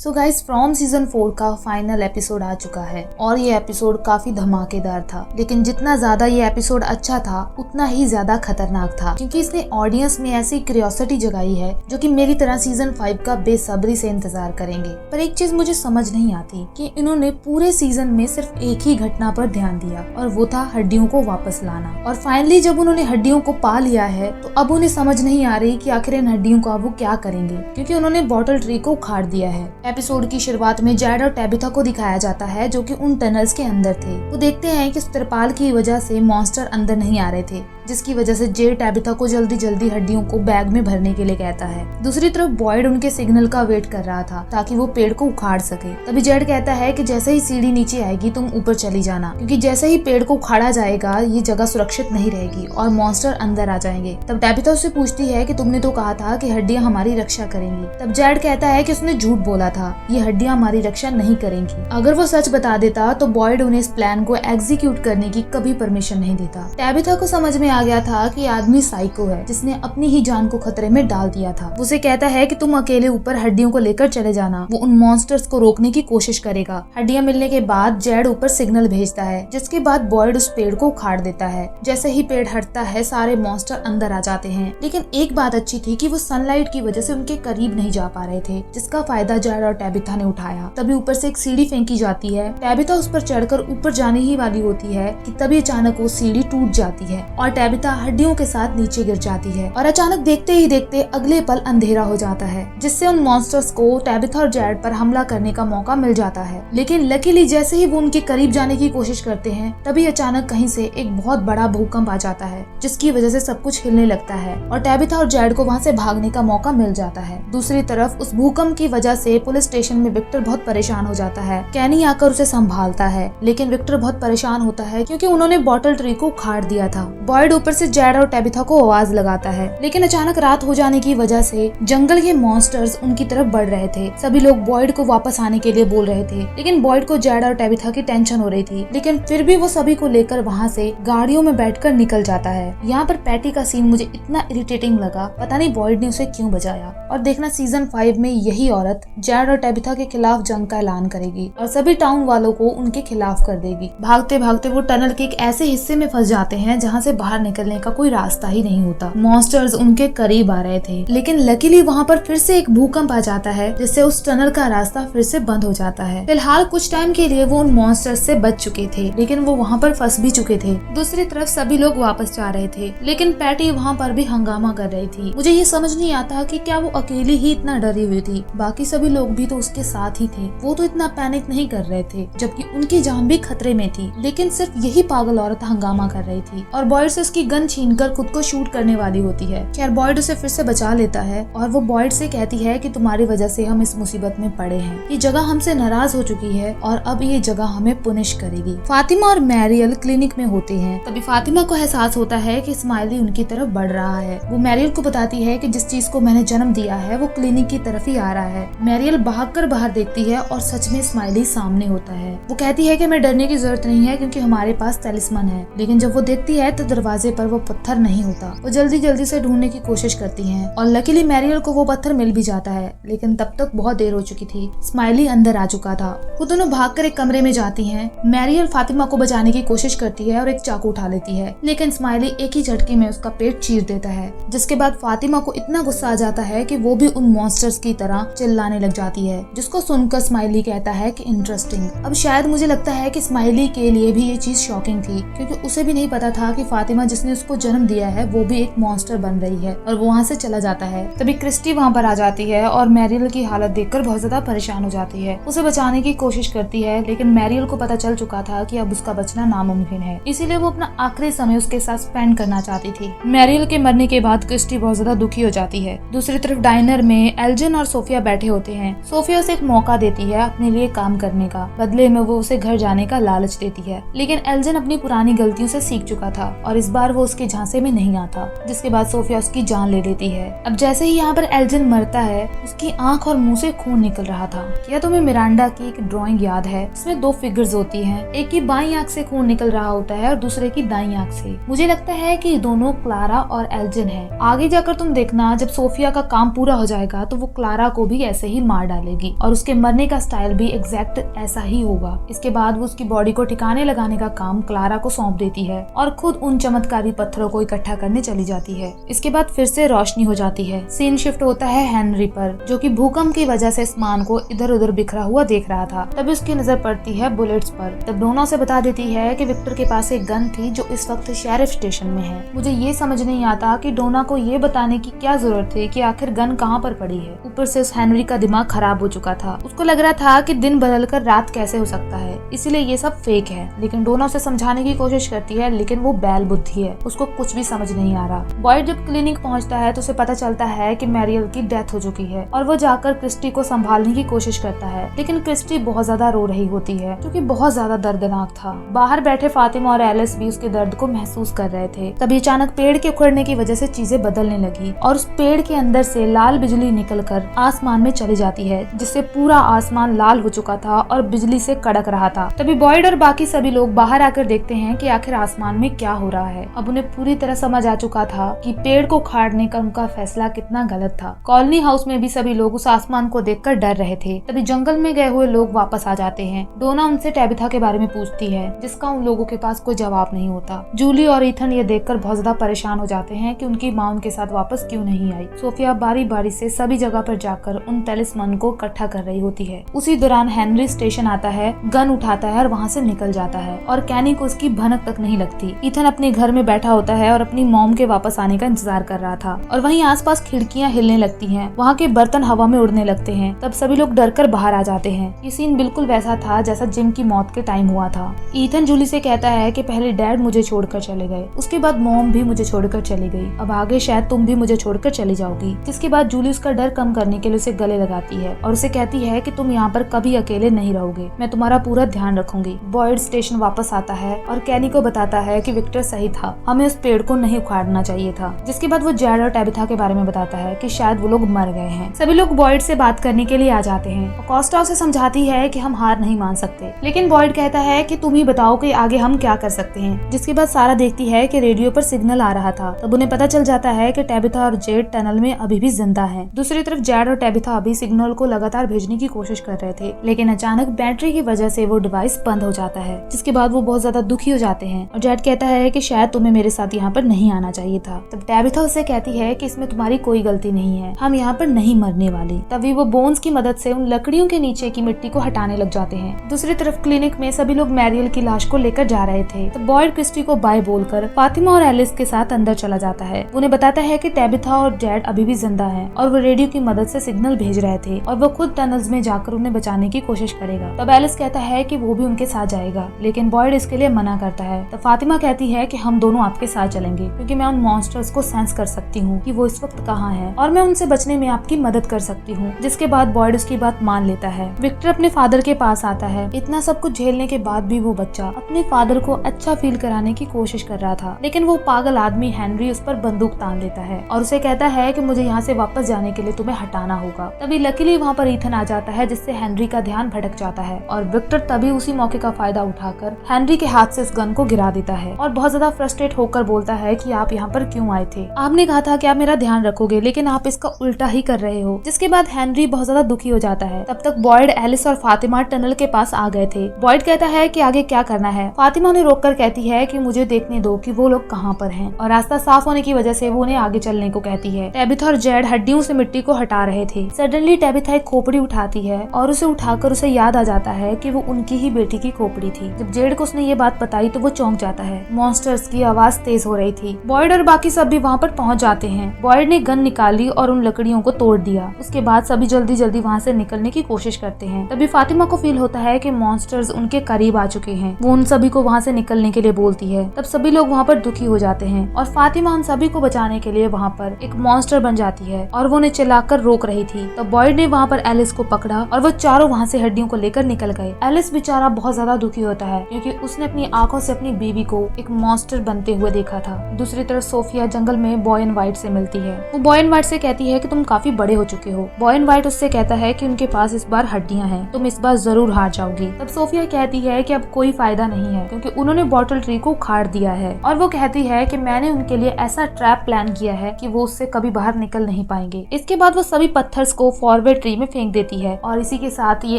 So guys from season 4 का final episode आ चुका है और ये एपिसोड काफी धमाकेदार था। लेकिन जितना ज्यादा ये एपिसोड अच्छा था उतना ही ज्यादा खतरनाक था, क्योंकि इसने ऑडियंस में ऐसी क्यूरियोसिटी जगाई है जो कि मेरी तरह सीजन 5 का बेसब्री से इंतजार करेंगे। पर एक चीज मुझे समझ नहीं आती कि इन्होंने पूरे सीजन में सिर्फ एक ही घटना पर ध्यान दिया और वो था हड्डियों को वापस लाना। और फाइनली जब उन्होंने हड्डियों को पा लिया है तो अब उन्हें समझ नहीं आ रही कि आखिर इन हड्डियों का वो क्या करेंगे, क्योंकि उन्होंने बॉटल ट्री को उखाड़ दिया है। एपिसोड की शुरुआत में जैड और टैबिथा को दिखाया जाता है जो कि उन टनल्स के अंदर थे। वो देखते हैं कि इस तिरपाल की वजह से मॉन्स्टर अंदर नहीं आ रहे थे, जिसकी वजह से जेड टैबिथा को जल्दी जल्दी हड्डियों को बैग में भरने के लिए कहता है। दूसरी तरफ बॉयड उनके सिग्नल का वेट कर रहा था ताकि वो पेड़ को उखाड़ सके। तभी जेड कहता है कि जैसे ही सीढ़ी नीचे आएगी तुम ऊपर चली जाना, क्योंकि जैसे ही पेड़ को उखाड़ा जाएगा ये जगह सुरक्षित नहीं रहेगी और मॉन्स्टर अंदर आ जाएंगे। तब टैबिथा उससे पूछती है कि तुमने तो कहा था कि हड्डियां हमारी रक्षा करेंगी। तब जेड कहता है कि उसने झूठ बोला था, ये हड्डियां हमारी रक्षा नहीं करेंगी। अगर वो सच बता देता तो बॉयड उन्हें इस प्लान को एग्जीक्यूट करने की कभी परमिशन नहीं देता। टैबिथा को समझ में आ गया था कि आदमी साइको है जिसने अपनी ही जान को खतरे में डाल दिया था। उसे कहता है कि तुम अकेले ऊपर हड्डियों को लेकर चले जाना, वो उन मॉन्स्टर्स को रोकने की कोशिश करेगा। हड्डियां मिलने के बाद जेड ऊपर सिग्नल भेजता है, जिसके बाद बॉयड उस पेड़ को उखाड़ देता है। जैसे ही पेड़ हटता है सारे मॉन्स्टर अंदर आ जाते हैं। लेकिन एक बात अच्छी थी कि वो सनलाइट की वजह से उनके करीब नहीं जा पा रहे थे, जिसका फायदा जेड और टैबिथा ने उठाया। तभी ऊपर से एक सीढ़ी फेंकी जाती है। टैबिथा उस पर चढ़कर ऊपर जाने ही वाली होती है कि तभी अचानक वो सीढ़ी टूट जाती है और टैबिथा हड्डियों के साथ नीचे गिर जाती है। और अचानक देखते ही देखते अगले पल अंधेरा हो जाता है, जिससे उन मॉन्स्टर्स को टैबिथा और जेड पर हमला करने का मौका मिल जाता है। लेकिन लकीली जैसे ही वो उनके करीब जाने की कोशिश करते हैं तभी अचानक कहीं से एक बहुत बड़ा भूकंप आ जाता है, जिसकी वजह से सब कुछ हिलने लगता है और टैबिथा और जेड को वहाँ से भागने का मौका मिल जाता है। दूसरी तरफ उस भूकंप की वजह से पुलिस स्टेशन में विक्टर बहुत परेशान हो जाता है। कैनी आकर उसे संभालता है, लेकिन विक्टर बहुत परेशान होता है क्योंकि उन्होंने बॉटल ट्री को उखाड़ दिया था। बॉयड ऊपर से जेड और टैबिथा को आवाज लगाता है, लेकिन अचानक रात हो जाने की वजह से जंगल के मॉन्स्टर्स उनकी तरफ बढ़ रहे थे। सभी लोग बॉयड को वापस आने के लिए बोल रहे थे, लेकिन बॉयड को जेड और टैबिथा की टेंशन हो रही थी। लेकिन फिर भी वो सभी को लेकर वहाँ से गाड़ियों में बैठकर निकल जाता है। यहाँ पर पैटी का सीन मुझे इतना इरिटेटिंग लगा, पता नहीं बॉयड ने उसे क्यों बचाया। और देखना सीजन 5 में यही औरत जेड और टैबिथा के खिलाफ जंग का ऐलान करेगी और सभी टाउन वालों को उनके खिलाफ कर देगी। भागते भागते वो टनल के एक ऐसे हिस्से में फंस जाते हैं जहाँ से बाहर निकलने का कोई रास्ता ही नहीं होता। मॉन्स्टर्स उनके करीब आ रहे थे, लेकिन लकीली वहाँ पर फिर से एक भूकंप आ जाता है, जिससे उस टनल का रास्ता फिर से बंद हो जाता है। फिलहाल कुछ टाइम के लिए वो उन मॉन्स्टर्स से बच चुके थे, लेकिन वो वहाँ पर फंस भी चुके थे। दूसरी तरफ सभी लोग वापस जा रहे थे, लेकिन पैटी वहाँ पर भी हंगामा कर रही थी। मुझे ये समझ नहीं आता कि क्या वो अकेली ही इतना डरी हुई थी, बाकी सभी लोग भी तो उसके साथ ही थे। वो तो इतना पैनिक नहीं कर रहे थे, जबकि उनकी जान भी खतरे में थी। लेकिन सिर्फ यही पागल औरत हंगामा कर रही थी और बॉयड से उसकी गन छीनकर खुद को शूट करने वाली होती है। खैर बॉयड उसे फिर से बचा लेता है और वो बॉयड से कहती है कि तुम्हारी वजह से हम इस मुसीबत में पड़े हैं। ये जगह हमसे नाराज हो चुकी है और अब ये जगह हमें पुनिश करेगी। फातिमा और मैरियल क्लिनिक में होते हैं। तभी फातिमा को एहसास होता है कि स्माइली उनकी तरफ बढ़ रहा है। वो मैरियल को बताती है कि जिस चीज को मैंने जन्म दिया है वो क्लिनिक की तरफ ही आ रहा है। मैरियल भागकर बाहर देखती है और सच में स्माइली सामने होता है। वो कहती है कि हमें डरने की जरूरत नहीं है क्योंकि हमारे पास तलिस्मन है। लेकिन जब वो देखती है तो दरवाजे पर वो पत्थर नहीं होता। वो जल्दी जल्दी से ढूंढने की कोशिश करती है और लकीली मैरियल को वो पत्थर मिल भी जाता है, लेकिन तब तक बहुत देर हो चुकी थी। स्माइली अंदर आ चुका था। वो दोनों भागकर एक कमरे में जाती हैं। मैरियल फातिमा को बचाने की कोशिश करती है और एक चाकू उठा लेती है, लेकिन स्माइली एक ही झटके में उसका पेट चीर देता है, जिसके बाद फातिमा को इतना गुस्सा आ जाता है कि वो भी उन मॉन्स्टर्स की तरह चिल्लाने लग जाती है, जिसको सुनकर स्माइली कहता है कि इंटरेस्टिंग। अब शायद मुझे लगता है कि स्माइली के लिए भी ये चीज शॉकिंग थी, क्योंकि उसे भी नहीं पता था कि फातिमा जिसने उसको जन्म दिया है वो भी एक मॉन्स्टर बन रही है, और वो वहाँ से चला जाता है। तभी क्रिस्टी वहाँ पर आ जाती है और मैरियल की हालत देखकर बहुत ज्यादा परेशान हो जाती है। उसे बचाने की कोशिश करती है, लेकिन मैरियल को पता चल चुका था कि अब उसका बचना नामुमकिन है, इसीलिए वो अपना आखिरी समय उसके साथ स्पेंड करना चाहती थी। मैरियल के मरने के बाद क्रिस्टी बहुत ज्यादा दुखी हो जाती है। दूसरी तरफ डाइनर में एल्जिन और सोफिया बैठे होते हैं। सोफिया उसे एक मौका देती है अपने लिए काम करने का, बदले में वो उसे घर जाने का लालच देती है। लेकिन एल्जिन अपनी पुरानी गलतियों से सीख चुका था और इस बार वो उसके झांसे में नहीं आता, जिसके बाद सोफिया उसकी जान ले लेती है। अब जैसे ही यहाँ पर एल्जिन मरता है उसकी आंख और मुंह से खून निकल रहा था। क्या तुम्हें मिरांडा की एक ड्राइंग याद है? इसमें दो फिगर्स होती हैं, एक की बाईं आंख से खून निकल रहा होता है और दूसरे की दाईं आंख से। मुझे लगता है कि दोनों क्लारा और एल्जिन है। आगे जाकर तुम देखना जब सोफिया का काम पूरा हो जाएगा तो वो क्लारा को भी ऐसे ही मार डालेगी और उसके मरने का स्टाइल भी एग्जैक्ट ऐसा ही होगा। इसके बाद वो उसकी बॉडी को ठिकाने लगाने का काम क्लारा को सौंप देती है और खुद उन चमत्कारी पत्थरों को इकट्ठा करने चली जाती है। इसके बाद फिर से रोशनी हो जाती है। सीन शिफ्ट होता है हेनरी पर, जो कि भूकंप की वजह से सामान को इधर उधर बिखरा हुआ देख रहा था। तभी उसकी नजर पड़ती है बुलेट्स पर। तब डोना उसे बता देती है कि विक्टर के पास एक गन थी जो इस वक्त शेरिफ स्टेशन में है। मुझे ये समझ नहीं आता कि डोना को ये बताने की क्या जरूरत थी कि आखिर गन कहाँ पर पड़ी है। ऊपर से उस हेनरी का दिमाग खराब हो चुका था। उसको लग रहा था कि दिन बदलकर रात कैसे हो सकता है, इसीलिए ये सब फेक है। लेकिन डोना उसे समझाने की कोशिश करती है, लेकिन वो बैल बुद्धि है, उसको कुछ भी समझ नहीं आ रहा। बॉयड जब क्लिनिक पहुंचता है तो उसे पता चलता है कि मैरियल की डेथ हो चुकी है और वो जाकर क्रिस्टी को संभालने की कोशिश करता है। लेकिन क्रिस्टी बहुत ज्यादा रो रही होती है, जो कि बहुत ज्यादा दर्दनाक था। बाहर बैठे फातिमा और एलिस भी उसके दर्द को महसूस कर रहे थे। तभी अचानक पेड़ के उखड़ने की वजह से चीजें बदलने लगी और उस पेड़ के अंदर से लाल बिजली निकलकर आसमान में चली जाती है, जिससे पूरा आसमान लाल हो चुका था और बिजली से कड़क रहा था। तभी बॉयड और बाकी सभी लोग बाहर आकर देखते हैं कि आखिर आसमान में क्या हो रहा है। अब उन्हें पूरी तरह समझ आ चुका था कि पेड़ को उखाड़ने का उनका फैसला कितना गलत था। कॉलोनी हाउस में भी सभी लोग उस आसमान को देखकर डर रहे थे। तभी जंगल में गए हुए लोग वापस आ जाते हैं। डोना उनसे टैबिथा के बारे में पूछती है, जिसका उन लोगों के पास कोई जवाब नहीं होता। जूली और ईथन ये देखकर बहुत ज्यादा परेशान हो जाते हैं कि उनकी माँ उनके साथ वापस क्यों नहीं आई। सोफिया बारी बारी से सभी जगह पर जाकर उन टेलिस्मन को इकट्ठा कर रही होती है। उसी दौरान हेनरी स्टेशन आता है, गन उठाता है और वहाँ से निकल जाता है और कैनी को उसकी भनक तक नहीं लगती। ईथन अपने घर में बैठा होता है और अपनी मॉम के वापस आने का इंतजार कर रहा था और वहीं आसपास खिड़कियां हिलने लगती हैं, वहाँ के बर्तन हवा में उड़ने लगते हैं। तब सभी लोग डरकर बाहर आ जाते हैं। ये सीन बिल्कुल वैसा था जैसा जिम की मौत के टाइम हुआ था। ईथन जूली से कहता है कि पहले डैड मुझे छोड़कर चले गए, उसके बाद मॉम भी मुझे छोड़कर चली गई, अब आगे शायद तुम भी मुझे छोड़कर चली जाओगी। जिसके बाद जूली उसका डर कम करने के लिए उसे गले लगाती है और उसे कहती है कि तुम यहाँ पर कभी अकेले नहीं रहोगे, मैं तुम्हारा पूरा ध्यान रखूंगी। बॉयड स्टेशन वापस आता है और कैनी को बताता है कि विक्टर सही था, हमें उस पेड़ को नहीं उखाड़ना चाहिए था। जिसके बाद वो जैड और टैबिथा के बारे में बताता है कि शायद वो लोग मर गए हैं। सभी लोग बॉयड से बात करने के लिए आ जाते हैं और कॉस्टा उसे समझाती है कि हम हार नहीं मान सकते, लेकिन बॉयड कहता है कि तुम ही बताओ कि आगे हम क्या कर सकते हैं। जिसके बाद सारा देखती है कि रेडियो पर सिग्नल आ रहा था। तब उन्हें पता चल जाता है कि टैबिथा और जेड टनल में अभी भी जिंदा हैं। दूसरी तरफ जैड और टैबिथा अभी सिग्नल को लगातार भेजने की कोशिश कर रहे थे, लेकिन अचानक बैटरी की वजह से वो डिवाइस बंद हो जाता है। जिसके बाद वो बहुत ज्यादा दुखी हो जाते हैं और जैड कहता है कि शायद तुम्हें मेरे साथ यहाँ पर नहीं आना चाहिए था। तब टैबिथा उससे कहती है कि इसमें तुम्हारी कोई गलती नहीं है, हम यहाँ पर नहीं मरने वाले। तभी वो बोन्स की मदद से उन लकड़ियों के नीचे की मिट्टी को हटाने लग जाते हैं। दूसरी तरफ क्लिनिक में सभी लोग मैरियल की लाश को लेकर जा रहे थे। तो बॉयड क्रिस्टी को बाय बोलकर फातिमा और एलिस के साथ अंदर चला जाता है। उन्हें बताता है कि टैबिथा और जैड अभी भी जिंदा हैं और वो रेडियो की मदद से सिग्नल भेज रहे थे और वो खुद टनल्स में जाकर उन्हें बचाने की कोशिश करेगा। तब एलिस कहता है कि वो भी उनके साथ जाएगा, लेकिन बॉयड इसके लिए मना करता है। तब फातिमा कहती है कि हम दोनों आपके साथ चलेंगे, क्योंकि मैं उन मॉन्स्टर्स को सेंस कर सकती हूँ कि वो इस वक्त कहाँ है और मैं उनसे बचने में आपकी मदद कर सकती हूँ। जिसके बाद बॉयड उसकी बात मान लेता है। विक्टर अपने फादर के पास आता है। इतना सब कुछ झेलने के बाद भी वो बच्चा अपने फादर को अच्छा फील कराने की कोशिश कर रहा था, लेकिन वो पागल आदमी हेनरी उस पर बंदूक तान देता है और उसे कहता है कि मुझे यहाँ से वापस जाने के लिए तुम्हें हटाना होगा। तभी लकीली वहाँ पर ईथन आ जाता है, जिससे हेनरी का ध्यान भटक जाता है और विक्टर तभी उसी मौके का फायदा उठाकर हेनरी के हाथ से उस गन को गिरा देता है और बहुत ज्यादा फ्रस्ट्रेट होकर बोलता है कि आप यहाँ पर क्यों आए थे? आपने कहा था कि आप मेरा ध्यान रखोगे, लेकिन आप इसका उल्टा ही कर रहे हो। जिसके बाद हेनरी बहुत ज्यादा दुखी हो जाता है। तब तक बॉयड, एलिस और फातिमा टनल के पास आ गए थे। बॉयड कहता है कि आगे क्या करना है। फातिमा उन्हें रोककर कहती है कि मुझे देखने दो कि वो लोग कहाँ पर हैं और रास्ता साफ होने की वजह से वो उन्हें आगे चलने को कहती है। टैबिथा और जैड हड्डियों से मिट्टी को हटा रहे थे। सडनली टैबिथा एक खोपड़ी उठाती है और उसे उठाकर उसे याद आ जाता है कि वो उनकी ही बेटी की खोपड़ी थी। जब जेड को उसने ये बात बताई तो वो चौंक जाता है। मॉन्स्टर्स की आवाज तेज हो रही थी। बॉयड और बाकी सब भी वहाँ पर पहुँच जाते हैं। बॉयड ने गन निकाली और उन लकड़ियों को तोड़ दिया। उसके बाद सभी जल्दी जल्दी वहाँ से निकलने की कोशिश करते हैं। तभी फातिमा को फील होता है कि मॉन्स्टर्स उनके करीब आ चुके हैं। वो उन सभी को वहाँ से निकलने के लिए बोलती है। तब सभी लोग वहाँ पर दुखी हो जाते हैं और फातिमा उन सभी को बचाने के लिए वहाँ पर एक मॉन्स्टर बन जाती है और वो उन्हें चिल्लाकर रोक रही थी। तो बॉयड ने वहाँ पर एलिस को पकड़ा और वो चारों वहाँ से हड्डियों को लेकर निकल गए। एलिस बेचारा बहुत ज्यादा दुखी होता है, क्योंकि उसने अपनी आंखों से अपनी बीवी को एक मॉन्स्टर बनते हुए देखा था। दूसरी तरफ सोफिया जंगल में बॉय एंड व्हाइट से मिलती है। वो बॉय एंड व्हाइट से कहती है कि तुम काफी बड़े हो चुके हो। बॉय एंड व्हाइट उससे कहता है कि उनके पास इस बार हड्डियां हैं, तुम इस बार जरूर हार जाओगी। तब सोफिया कहती है कि अब कोई फायदा नहीं है, क्योंकि उन्होंने बॉटल ट्री को उखाड़ दिया है और वो कहती है कि मैंने उनके लिए ऐसा ट्रैप प्लान किया है कि वो उससे कभी बाहर निकल नहीं पाएंगे। इसके बाद वो सभी पत्थर्स को फॉरवर्ड फॉरवर्ड ट्री में फेंक देती है और इसी के साथ ये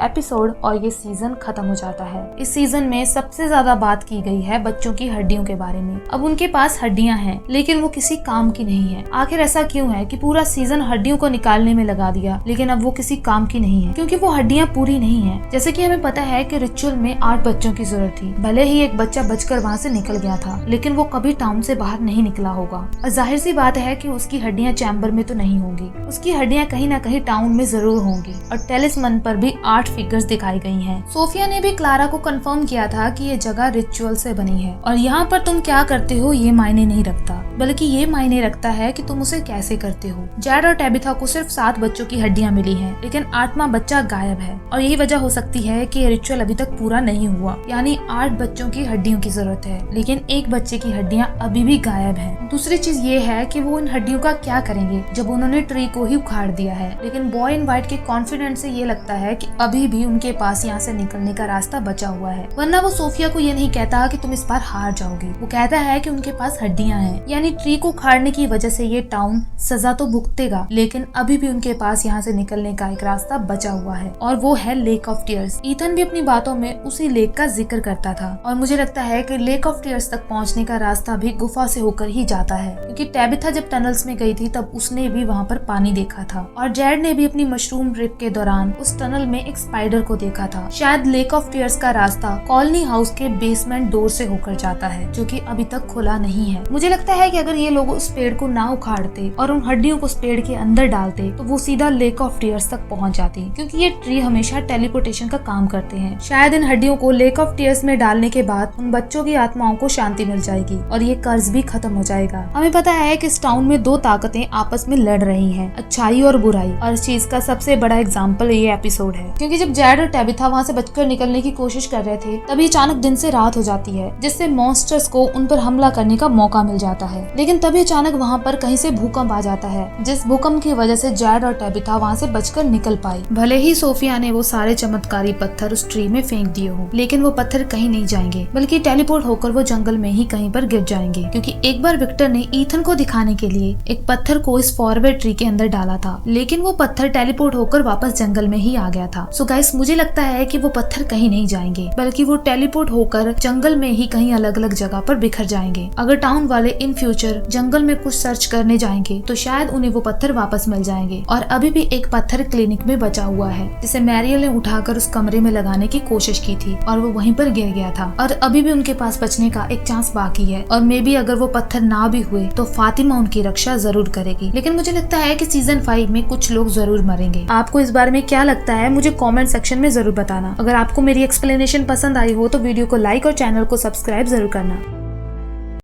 एपिसोड और ये सीजन खत्म हो जाता है। इस सीजन में सबसे ज्यादा बात की गई है बच्चों की हड्डियों के बारे में। अब उनके पास हड्डियां हैं लेकिन वो किसी काम की नहीं है। आखिर ऐसा क्यों है कि पूरा सीजन हड्डियों को निकालने में लगा दिया लेकिन अब वो किसी काम की नहीं है? क्योंकि वो हड्डियां पूरी नहीं है। जैसे कि हमें पता है कि रिचुअल में 8 बच्चों की जरूरत थी। भले ही एक बच्चा बचकर वहाँ से निकल गया था लेकिन वो कभी टाउन से बाहर नहीं निकला होगा और जाहिर सी बात है कि उसकी हड्डियां चैम्बर में तो नहीं होंगी। उसकी हड्डियां कहीं ना कहीं टाउन में जरूर होंगी और टेलिस्मन पर भी 8 फिगर्स दिखाई गई हैं। सोफिया ने भी क्लारा को कंफर्म किया था कि ये जगह रिचुअल से बनी है और यहाँ पर तुम क्या करते हो ये मायने नहीं रखता, बल्कि ये मायने रखता है कि तुम उसे कैसे करते हो। जैड और टेबिथा को सिर्फ 7 बच्चों की हड्डियां मिली हैं, लेकिन 8वां बच्चा गायब है और यही वजह हो सकती है कि ये रिचुअल अभी तक पूरा नहीं हुआ। यानी 8 बच्चों की हड्डियों की जरूरत है लेकिन एक बच्चे की हड्डियां अभी भी गायब हैं। दूसरी चीज ये है कि वो इन हड्डियों का क्या करेंगे जब उन्होंने ट्री को ही उखाड़ दिया है। लेकिन बॉय इन वाइट के कॉन्फिडेंस से ये लगता है कि अभी भी उनके पास यहाँ से निकलने का रास्ता बचा हुआ है, वरना वो सोफिया को ये नहीं कहता कि तुम इस बार हार जाओगे। वो कहता है कि उनके पास हड्डियां हैं, यानी ट्री को उखाड़ने की वजह से ये टाउन सजा तो भुगतेगा लेकिन अभी भी उनके पास यहाँ से निकलने का एक रास्ता बचा हुआ है और वो है लेक ऑफ टीयर्स। ईथन भी अपनी बातों में उसी लेक का जिक्र करता था और मुझे लगता है कि लेक ऑफ टीयर्स तक पहुँचने का रास्ता भी गुफा से होकर ही जाता है, क्योंकि टेबिथा जब टनल्स में गई थी तब उसने भी वहाँ पर पानी देखा था और जैड ने भी अपनी मशरूम ट्रिप के दौरान उस टनल में एक स्पाइडर को देखा था। शायद लेक ऑफ टीयर्स का रास्ता कॉलोनी हाउस के बेसमेंट डोर से होकर जाता है जो कि अभी तक खुला नहीं है। मुझे लगता है कि अगर ये लोग उस पेड़ को ना उखाड़ते और उन हड्डियों को उस पेड़ के अंदर डालते तो वो सीधा लेक ऑफ टीयर्स तक पहुंच जाती, क्योंकि ये ट्री हमेशा टेलीपोर्टेशन का काम करते हैं। शायद इन हड्डियों को लेक ऑफ टीयर्स में डालने के बाद उन बच्चों की आत्माओं को शांति मिल जाएगी और ये कर्ज भी खत्म हो जाएगा। हमें पता है कि इस टाउन में 2 ताकतें आपस में लड़ रही हैं, अच्छाई और बुराई, और इस चीज का सबसे बड़ा एग्जाम्पल ये एपिसोड है। क्योंकि जब जैड और टेबिथा वहाँ से बचकर निकलने की कोशिश कर रहे थे तभी अचानक दिन से रात हो जाती है, जिससे मॉन्स्टर्स को उन पर हमला करने का मौका मिल जाता है। लेकिन तभी अचानक वहाँ पर कहीं से भूकंप आ जाता है, जिस भूकंप की वजह से जैड और टेबिथा वहाँ से बचकर निकल पाई। भले ही सोफिया ने वो सारे चमत्कारी पत्थर उस ट्री में फेंक दिए हो, लेकिन वो पत्थर कहीं नहीं जाएंगे बल्कि टेलीपोर्ट होकर वो जंगल में ही कहीं पर गिर जाएंगे, क्योंकि एक बार विक्टर ने ईथन को दिखाने के लिए एक पत्थर को इस फॉरवर्ड ट्री के अंदर डाला था, लेकिन वो पत्थर टेलीपोर्ट होकर वापस जंगल में ही आ गया था। सो गाइस, मुझे लगता है कि वो पत्थर कहीं नहीं जाएंगे बल्कि वो टेलीपोर्ट होकर जंगल में ही कहीं अलग अलग जगह पर बिखर जाएंगे। अगर टाउन वाले इन फ्यूचर जंगल में कुछ सर्च करने जाएंगे तो शायद उन्हें वो पत्थर वापस मिल जाएंगे। और अभी भी एक पत्थर क्लिनिक में बचा हुआ है जिसे मैरियल ने उठाकर उस कमरे में लगाने की कोशिश की थी और वो वहीं पर गिर गया था और अभी भी उनके पास बचने का एक चांस बाकी है। और मे बी अगर वो पत्थर ना भी हुए तो फातिमा उनकी रक्षा जरूर करेगी। लेकिन मुझे लगता है कि सीजन 5 में कुछ लोग जरूर मरेंगे। आपको इस बारे में क्या लगता है मुझे कमेंट सेक्शन में जरूर बताना। अगर आपको मेरी एक्सप्लेनेशन पसंद आई हो तो वीडियो को लाइक और चैनल को सब्सक्राइब जरूर करना।